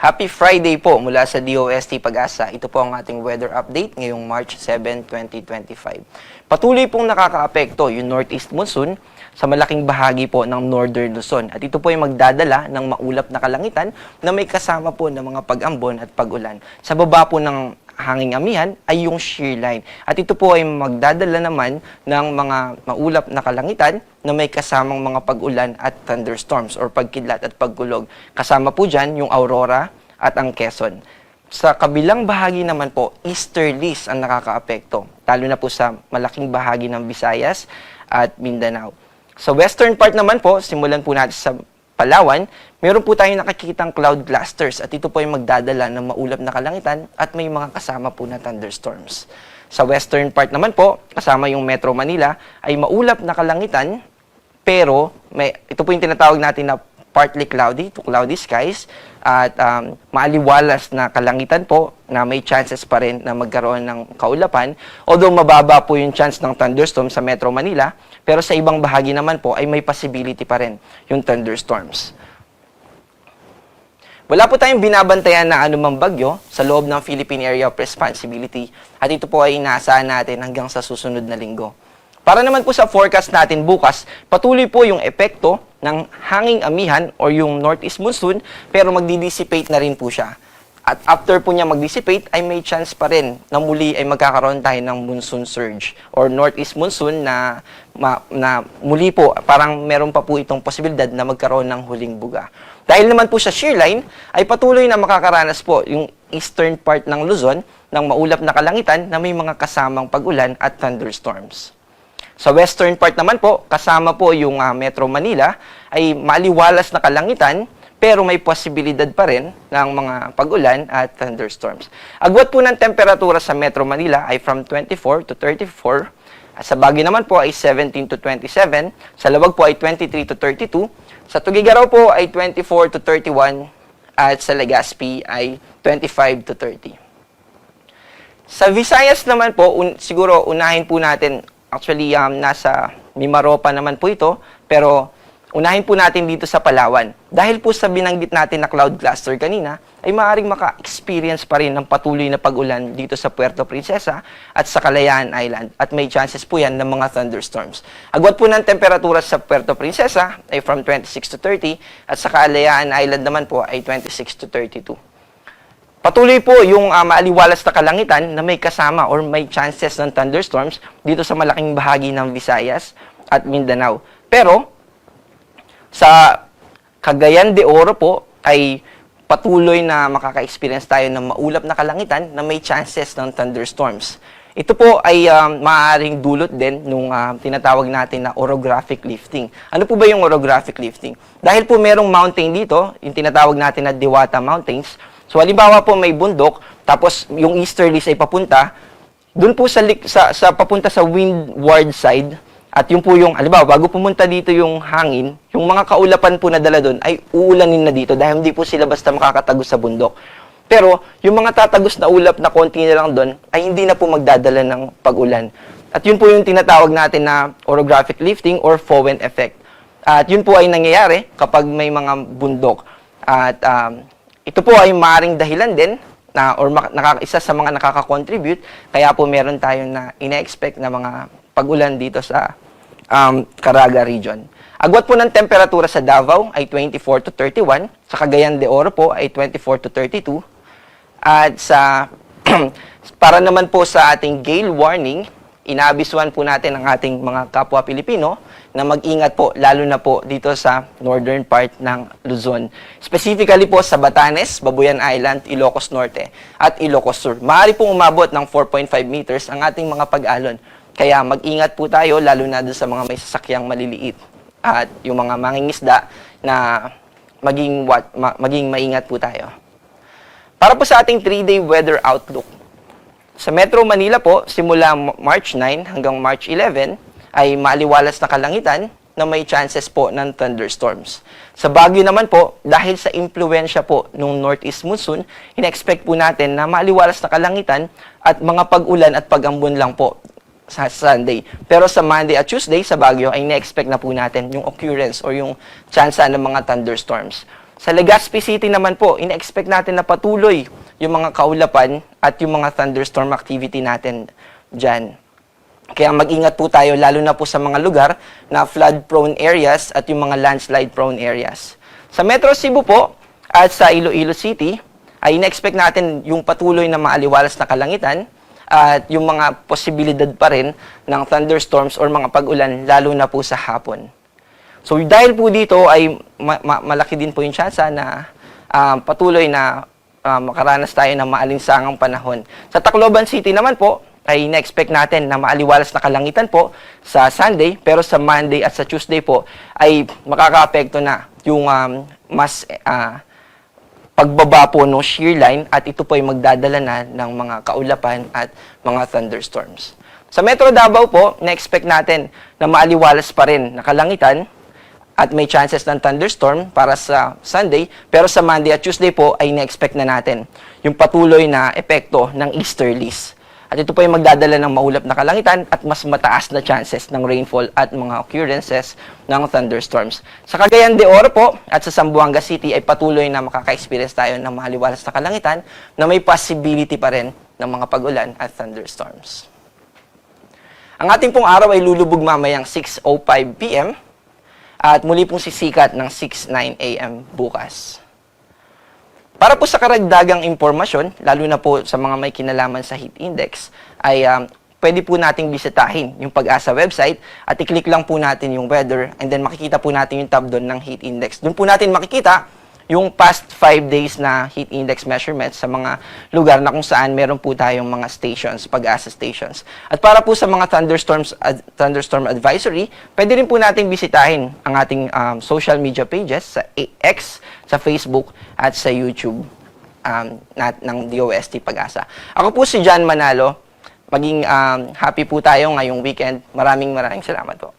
Happy Friday po mula sa DOST Pag-asa. Ito po ang ating weather update ngayong March 7, 2025. Patuloy pong nakakaapekto yung northeast monsoon sa malaking bahagi po ng northern Luzon. At ito po ay magdadala ng maulap na kalangitan na may kasama po ng mga pag-ambon at pag-ulan. Sa baba po ng hanging amihan ay yung shear line. At ito po ay magdadala naman ng mga maulap na kalangitan na may kasamang mga pag-ulan at thunderstorms or pagkidlat at pagkulog. Kasama po dyan yung Aurora at ang Quezon. Sa kabilang bahagi naman po, easterlies ang nakakaapekto, talo na po sa malaking bahagi ng Visayas at Mindanao. Sa western part naman po, simulan po natin sa Palawan, meron po tayong nakikitang cloud clusters at ito po ay magdadala ng maulap na kalangitan at may mga kasama po na thunderstorms. Sa western part naman po, kasama yung Metro Manila, ay maulap na kalangitan pero ito po yung tinatawag natin na partly cloudy to cloudy skies at maaliwalas na kalangitan po na may chances pa rin na magkaroon ng kaulapan. Although mababa po yung chance ng thunderstorm sa Metro Manila, pero sa ibang bahagi naman po ay may possibility pa rin yung thunderstorms. Wala po tayong binabantayan na anumang bagyo sa loob ng Philippine Area of Responsibility at ito po ay inaasahan natin hanggang sa susunod na linggo. Para naman po sa forecast natin bukas, patuloy po yung epekto ng hanging amihan o yung northeast monsoon pero magdi-dissipate na rin po siya. At after po niya mag-dissipate ay may chance pa rin na muli ay magkakaroon tayo ng monsoon surge or northeast monsoon na muli po parang meron pa po itong posibilidad na magkaroon ng huling buga. Dahil naman po sa shear line ay patuloy na makakaranas po yung eastern part ng Luzon ng maulap na kalangitan na may mga kasamang pag-ulan at thunderstorms. Sa western part naman po, kasama po yung Metro Manila, ay maliwalas na kalangitan, pero may posibilidad pa rin ng mga pag-ulan at thunderstorms. Agwat po ng temperatura sa Metro Manila ay from 24 to 34, sa Baguio naman po ay 17 to 27, sa Lawag po ay 23 to 32, sa Tuguegarao po ay 24 to 31, at sa Legazpi ay 25 to 30. Sa Visayas naman po, siguro unahin po natin. Actually, nasa Mimaropa naman po ito, pero unahin po natin dito sa Palawan. Dahil po sa binanggit natin na cloud cluster kanina, ay maaaring maka-experience pa rin ng patuloy na pag-ulan dito sa Puerto Princesa at sa Kalayaan Island. At may chances po yan ng mga thunderstorms. Agwat po ng temperatura sa Puerto Princesa ay from 26 to 30 at sa Kalayaan Island naman po ay 26 to 32. Patuloy po yung maaliwalas na kalangitan na may kasama or may chances ng thunderstorms dito sa malaking bahagi ng Visayas at Mindanao. Pero sa Cagayan de Oro po ay patuloy na makaka-experience tayo ng maulap na kalangitan na may chances ng thunderstorms. Ito po ay maaaring dulot din nung tinatawag natin na orographic lifting. Ano po ba yung orographic lifting? Dahil po merong mountain dito, yung tinatawag natin na Diwata Mountains. So, halimbawa po may bundok, tapos yung easterlies ay papunta, dun po sa papunta sa windward side, at yung po yung, halimbawa, bago pumunta dito yung hangin, yung mga kaulapan po na dala dun ay uulanin na dito dahil hindi po sila basta makakatagos sa bundok. Pero, yung mga tatagos na ulap na konti na lang dun, ay hindi na po magdadala ng pag-ulan. At yun po yung tinatawag natin na orographic lifting or Foehn effect. At yun po ay nangyayari kapag may mga bundok. At ito po ay maaaring dahilan din isa sa mga nakaka-contribute kaya po meron tayong na ina-expect na mga pag-ulan dito sa Caraga region. Agwat po ng temperatura sa Davao ay 24 to 31, sa Cagayan de Oro po ay 24 to 32, at para naman po sa ating gale warning, inaabisuan po natin ang ating mga kapwa Pilipino na mag-ingat po, lalo na po dito sa northern part ng Luzon. Specifically po sa Batanes, Babuyan Island, Ilocos Norte, at Ilocos Sur. Maaari pong umabot ng 4.5 meters ang ating mga pag-alon. Kaya mag-ingat po tayo, lalo na doon sa mga may sasakyang maliliit. At yung mga mangingisda na maging maingat po tayo. Para po sa ating 3-day weather outlook, sa Metro Manila po, simula March 9 hanggang March 11, ay maaliwalas na kalangitan na may chances po ng thunderstorms. Sa Baguio naman po, dahil sa impluensya po ng northeast monsoon, ina-expect po natin na maaliwalas na kalangitan at mga pag-ulan at pag-ambon lang po sa Sunday. Pero sa Monday at Tuesday sa Baguio ay ina-expect na po natin yung occurrence or yung chance ng mga thunderstorms. Sa Legazpi City naman po, ina-expect natin na patuloy yung mga kaulapan at yung mga thunderstorm activity natin dyan. Kaya mag-ingat po tayo lalo na po sa mga lugar na flood-prone areas at yung mga landslide-prone areas. Sa Metro Cebu po at sa Iloilo City, ay ina-expect natin yung patuloy na maaliwalas na kalangitan at yung mga posibilidad pa rin ng thunderstorms or mga pag-ulan lalo na po sa hapon. So dahil po dito ay malaki din po yung tsansa na patuloy na makaranas tayo ng maalinsangang panahon. Sa Tacloban City naman po ay na-expect natin na maaliwalas na kalangitan po sa Sunday, pero sa Monday at sa Tuesday po ay makakaapekto na yung mas pagbaba po ng shear line at ito po ay magdadala na ng mga kaulapan at mga thunderstorms. Sa Metro Davao po, na-expect natin na maaliwalas pa rin na kalangitan at may chances ng thunderstorm para sa Sunday, pero sa Monday at Tuesday po ay na-expect na natin yung patuloy na epekto ng easterlies. At ito po ay magdadala ng maulap na kalangitan at mas mataas na chances ng rainfall at mga occurrences ng thunderstorms. Sa Cagayan de Oro po at sa Zamboanga City ay patuloy na makaka-experience tayo ng mahaliwalas na kalangitan na may possibility pa rin ng mga pag-ulan at thunderstorms. Ang ating pong araw ay lulubog mamayang 6:05 p.m. at muli pong sisikat ng 6:09 a.m. bukas. Para po sa karagdagang impormasyon, lalo na po sa mga may kinalaman sa heat index, ay pwede po nating bisitahin yung Pag-asa website at i-click lang po natin yung weather and then makikita po natin yung tab doon ng heat index. Doon po natin makikita yung past 5 days na heat index measurements sa mga lugar na kung saan meron po tayong mga stations, Pag-asa stations. At para po sa mga thunderstorm advisory, pwede rin po natin bisitahin ang ating social media pages sa X, sa Facebook, at sa YouTube ng DOST Pag-asa. Ako po si John Manalo. Maging happy po tayo ngayong weekend. Maraming salamat po.